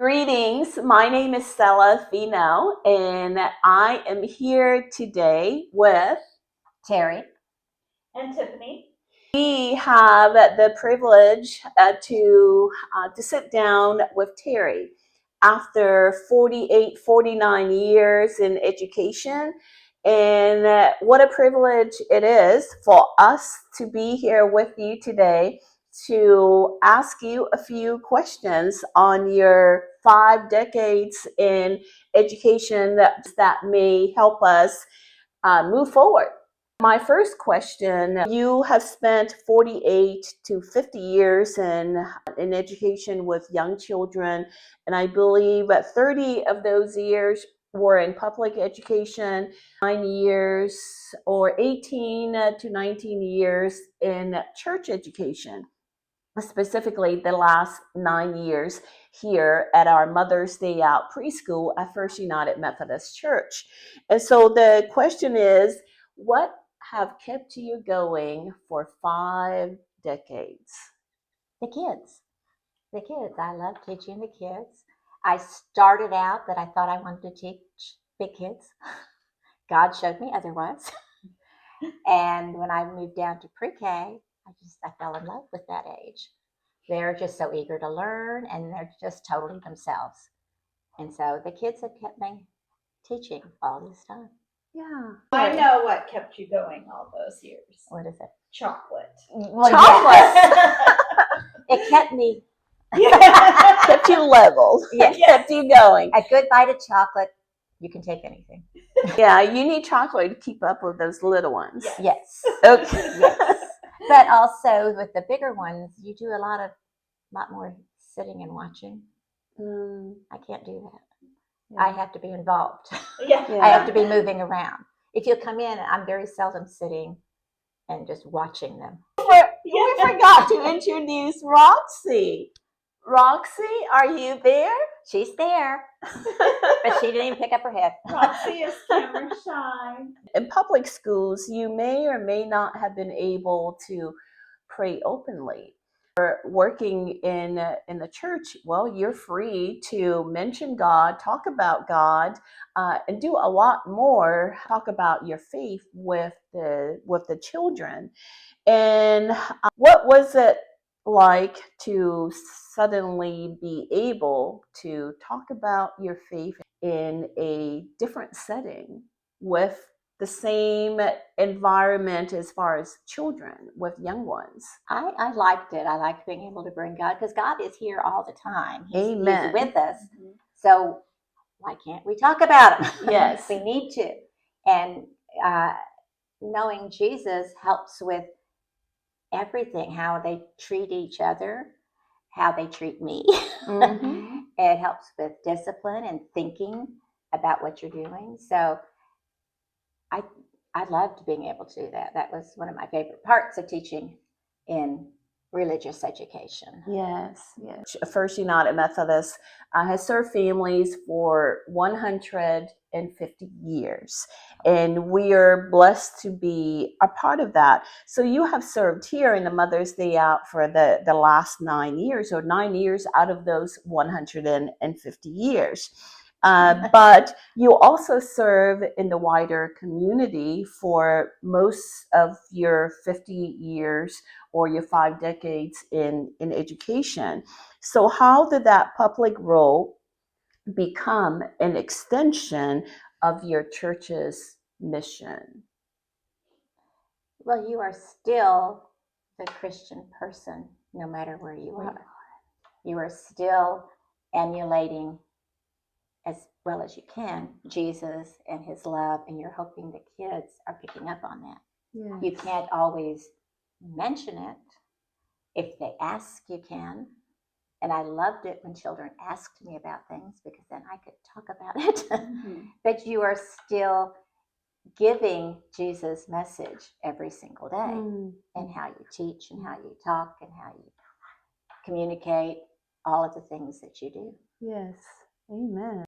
Greetings. My name is Stella Fino, and I am here today with Terry and Tiffany. We have the privilege to sit down with Terry after 48, 49 years in education. And what a privilege it is for us to be here with you today to ask you a few questions on your 5 decades in education that may help us move forward. My first question, you have spent 48 to 50 years in education with young children, and I believe that 30 of those years were in public education, 9 years or 18 to 19 years in church education, specifically the last 9 years here at our Mother's Day Out preschool at First United Methodist Church. And so the question is, what have kept you going for 5 decades? The kids. The kids. I love teaching the kids. I started out that I thought I wanted to teach big kids. God showed me otherwise. And when I moved down to pre-K, I fell in love with that age. They're just so eager to learn, and they're just totally themselves. And so the kids have kept me teaching all this time. Yeah. I know what kept you going all those years. What is it? Chocolate. Well, Chocolate. yes. It kept me. Kept you level. Yes. Kept you going. A good bite of chocolate, you can take anything. Yeah, you need chocolate to keep up with those little ones. Yes. Okay. Yes. But also with the bigger ones, you do a lot more sitting and watching. I can't do that. Yeah. I have to be involved. Yeah. I have to be moving around. If you come in, I'm very seldom sitting and just watching them. We forgot to introduce Roxy. Roxy, are you there? She's there, but she didn't even pick up her head. Roxy is camera shy. In public schools, you may or may not have been able to pray openly. Or working in the church, well, you're free to mention God, talk about God, and do a lot more. Talk about your faith with the children. And what was it like to suddenly be able to talk about your faith in a different setting with the same environment as far as children, with young ones? I liked it. I liked being able to bring God, because God is here all the time. He's with us. Mm-hmm. So why can't we talk about him? Yes. We need to. And knowing Jesus helps with everything, how they treat each other, how they treat me. Mm-hmm. It helps with discipline and thinking about what you're doing. So I loved being able to do that. That was one of my favorite parts of teaching in religious education. Yes, yes. First United Methodist has served families for 150 years, and we are blessed to be a part of that. So you have served here in the Mother's Day Out for the last 9 years, or 9 years out of those 150 years. But you also serve in the wider community for most of your 50 years or your 5 decades in education. So how did that public role become an extension of your church's mission? Well, you are still the Christian person, no matter where you are. You are still emulating, as well as you can, Jesus and his love, and you're hoping the kids are picking up on that. Yeah. You can't always mention it. If they ask, you can. And I loved it when children asked me about things, because then I could talk about it. Mm-hmm. But you are still giving Jesus' message every single day, and how you teach and how you talk and how you communicate, all of the things that you do. Yes. Amen.